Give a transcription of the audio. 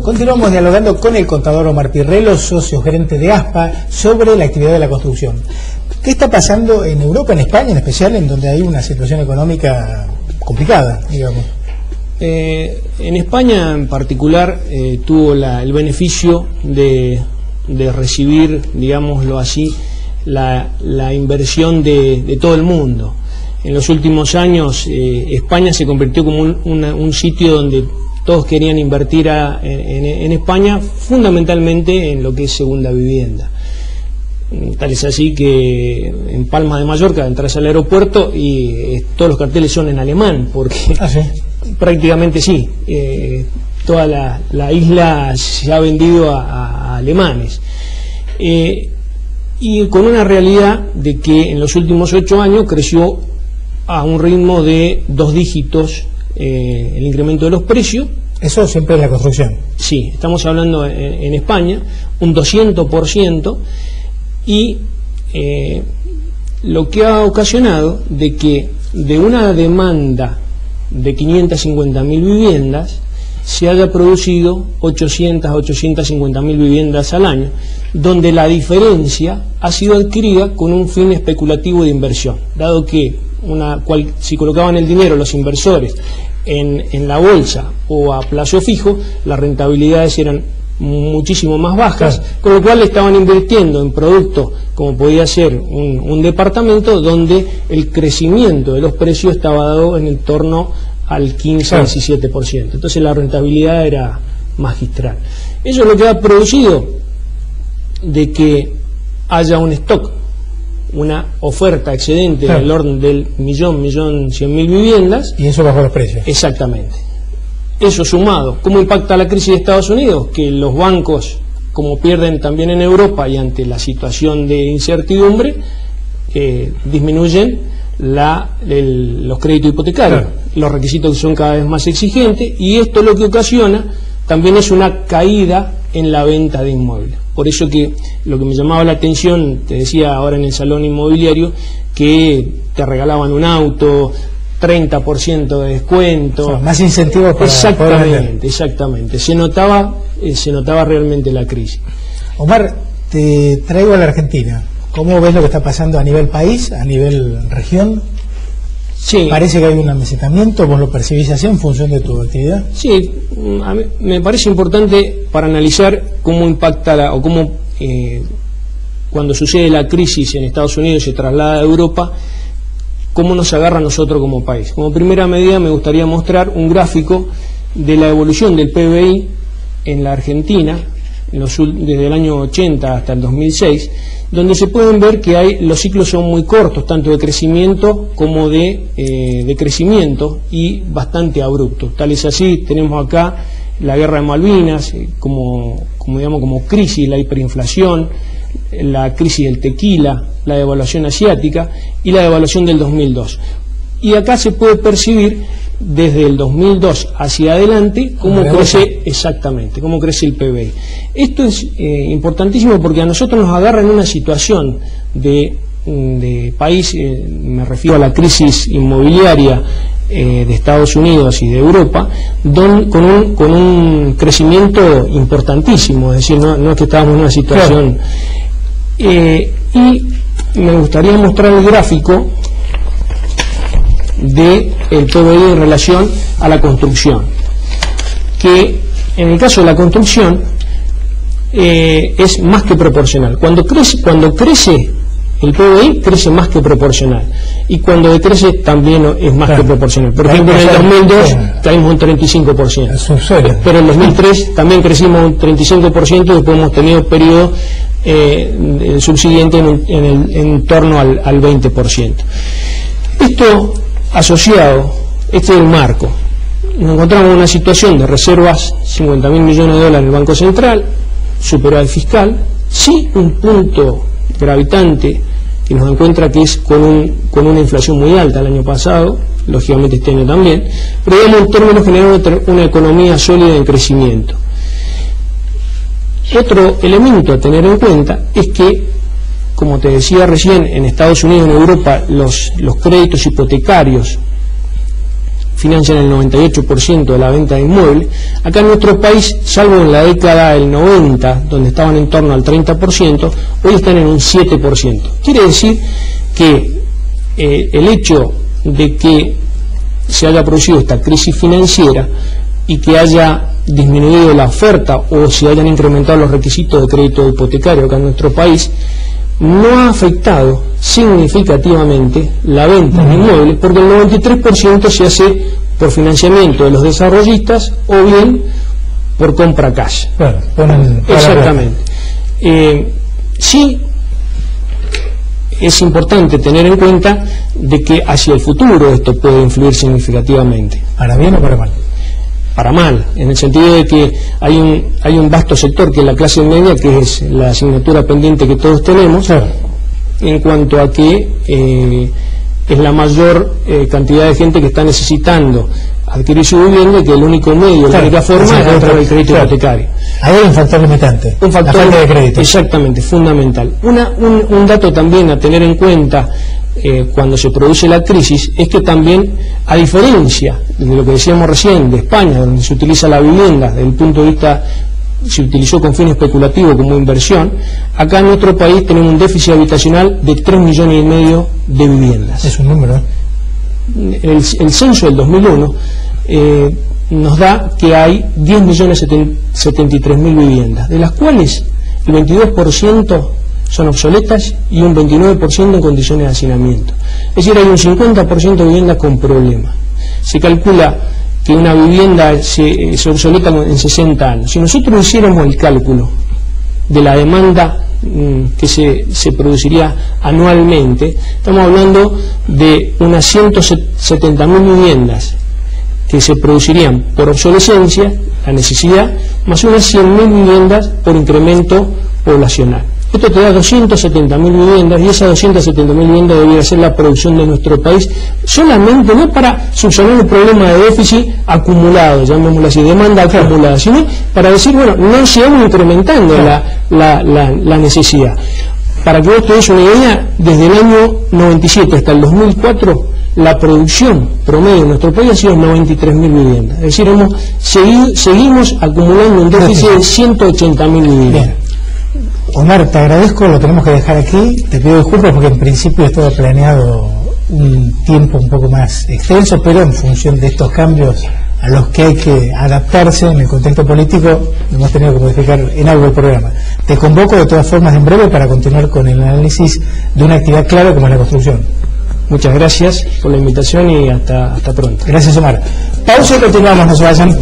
Continuamos dialogando con el contador Omar Pirrello, socio gerente de ASPA, sobre la actividad de la construcción. ¿Qué está pasando en Europa, en España en especial, en donde hay una situación económica complicada, digamos? En España en particular tuvo el beneficio de recibir, digámoslo así, la inversión de todo el mundo. En los últimos años España se convirtió como un sitio donde todos querían invertir en España, fundamentalmente en lo que es segunda vivienda. Tal es así que en Palma de Mallorca entras al aeropuerto y todos los carteles son en alemán, porque ¿sí? Prácticamente sí, toda la isla se ha vendido a alemanes. Y con una realidad de que en los últimos 8 años creció a un ritmo de 2 dígitos el incremento de los precios. Eso siempre es la construcción. Sí, estamos hablando en España, un 200%, y lo que ha ocasionado de que de una demanda de 550.000 viviendas se haya producido 850.000 viviendas al año, donde la diferencia ha sido adquirida con un fin especulativo de inversión, dado que si colocaban el dinero los inversores en la bolsa o a plazo fijo, las rentabilidades eran muchísimo más bajas, claro, con lo cual estaban invirtiendo en productos como podía ser un departamento, donde el crecimiento de los precios estaba dado en el torno al 15 al 17%. Entonces la rentabilidad era magistral. Eso es lo que ha producido de que haya un stock, una oferta excedente, claro, del orden del 1.100.000 viviendas. Y eso bajó los precios. Exactamente. Eso sumado, ¿cómo impacta la crisis de Estados Unidos? Que los bancos, como pierden también en Europa y ante la situación de incertidumbre, disminuyen los créditos hipotecarios, claro, los requisitos son cada vez más exigentes, y esto lo que ocasiona también es una caída en la venta de inmuebles. Por eso que lo que me llamaba la atención, te decía ahora en el salón inmobiliario, que te regalaban un auto, 30% de descuento, o sea, más incentivos para exactamente. Se notaba realmente la crisis. Omar, te traigo a la Argentina. ¿Cómo ves lo que está pasando a nivel país, a nivel región? Sí. Parece que hay un amesetamiento, ¿vos lo percibís así en función de tu actividad? Sí, a mí me parece importante para analizar cómo impacta cuando sucede la crisis en Estados Unidos y se traslada a Europa, cómo nos agarra a nosotros como país. Como primera medida me gustaría mostrar un gráfico de la evolución del PBI en la Argentina desde el año 80 hasta el 2006, donde se pueden ver que los ciclos son muy cortos, tanto de crecimiento como de decrecimiento, y bastante abruptos. Tal es así, tenemos acá la guerra de Malvinas como crisis, la hiperinflación, la crisis del tequila, la devaluación asiática y la devaluación del 2002. Y acá se puede percibir desde el 2002 hacia adelante cómo crece exactamente, cómo crece el PBI. Esto es importantísimo porque a nosotros nos agarra en una situación de país, me refiero a la crisis inmobiliaria de Estados Unidos y de Europa, con un crecimiento importantísimo, es decir, no es que estábamos en una situación... y me gustaría mostrar el gráfico del PBI en relación a la construcción, que en el caso de la construcción es más que proporcional. Cuando crece el PBI, crece más que proporcional, y cuando decrece también es más que proporcional. Por ejemplo, en el 2002 caímos un 35%, pero en 2003 también crecimos un 35%, después hemos tenido periodos subsiguientes en torno al 20%. Esto asociado, este es el marco. Nos encontramos en una situación de reservas, 50.000 millones de dólares en el Banco Central, superávit fiscal, sí un punto gravitante que nos encuentra que es con una inflación muy alta el año pasado, lógicamente este año también, pero digamos en términos generales una economía sólida en crecimiento. Otro elemento a tener en cuenta es que, como te decía recién, en Estados Unidos y en Europa los créditos hipotecarios financian el 98% de la venta de inmuebles. Acá en nuestro país, salvo en la década del 90, donde estaban en torno al 30%, hoy están en un 7%. Quiere decir que el hecho de que se haya producido esta crisis financiera y que haya disminuido la oferta o se hayan incrementado los requisitos de crédito hipotecario acá en nuestro país, no ha afectado significativamente la venta de inmuebles, porque el 93% se hace por financiamiento de los desarrollistas o bien por compra cash. Claro, exactamente. Sí es importante tener en cuenta de que hacia el futuro esto puede influir significativamente. ¿Para bien o para mal? Para mal, en el sentido de que hay un vasto sector que es la clase media, que es la asignatura pendiente que todos tenemos, claro, en cuanto a que es la mayor cantidad de gente que está necesitando adquirir su vivienda y que el único medio, la única forma es a través del crédito hipotecario. Ahí hay un factor limitante, un factor, la falta de crédito. Exactamente, fundamental. Un dato también a tener en cuenta cuando se produce la crisis es que también, a diferencia de lo que decíamos recién de España, donde se utiliza la vivienda desde el punto de vista, se utilizó con fin especulativo como inversión, acá en nuestro país tenemos un déficit habitacional de 3,5 millones de viviendas. Es un número. El censo del 2001 nos da que hay 10.073.000 viviendas, de las cuales el 22% son obsoletas y un 29% en condiciones de hacinamiento. Es decir, hay un 50% de viviendas con problemas. Se calcula que una vivienda se obsoleta en 60 años. Si nosotros hiciéramos el cálculo de la demanda que se produciría anualmente, estamos hablando de unas 170.000 viviendas que se producirían por obsolescencia, la necesidad, más unas 100.000 viviendas por incremento poblacional. Esto te da 270.000 viviendas, y esas 270.000 viviendas debería ser la producción de nuestro país, solamente no para subsanar el problema de déficit acumulado, llamémoslo así, demanda acumulada, sino para decir, bueno, no sigamos incrementando la necesidad. Para que vos te des una idea, desde el año 97 hasta el 2004, la producción promedio en nuestro país ha sido 93.000 viviendas. Es decir, seguimos acumulando un déficit de 180.000 viviendas. Bien. Omar, te agradezco, lo tenemos que dejar aquí. Te pido disculpas porque en principio estaba planeado un tiempo un poco más extenso, pero en función de estos cambios a los que hay que adaptarse en el contexto político, hemos tenido que modificar en algo el programa. Te convoco de todas formas en breve para continuar con el análisis de una actividad clave como es la construcción. Muchas gracias por la invitación y hasta pronto. Gracias, Omar. Pausa y continuamos, no se vayan.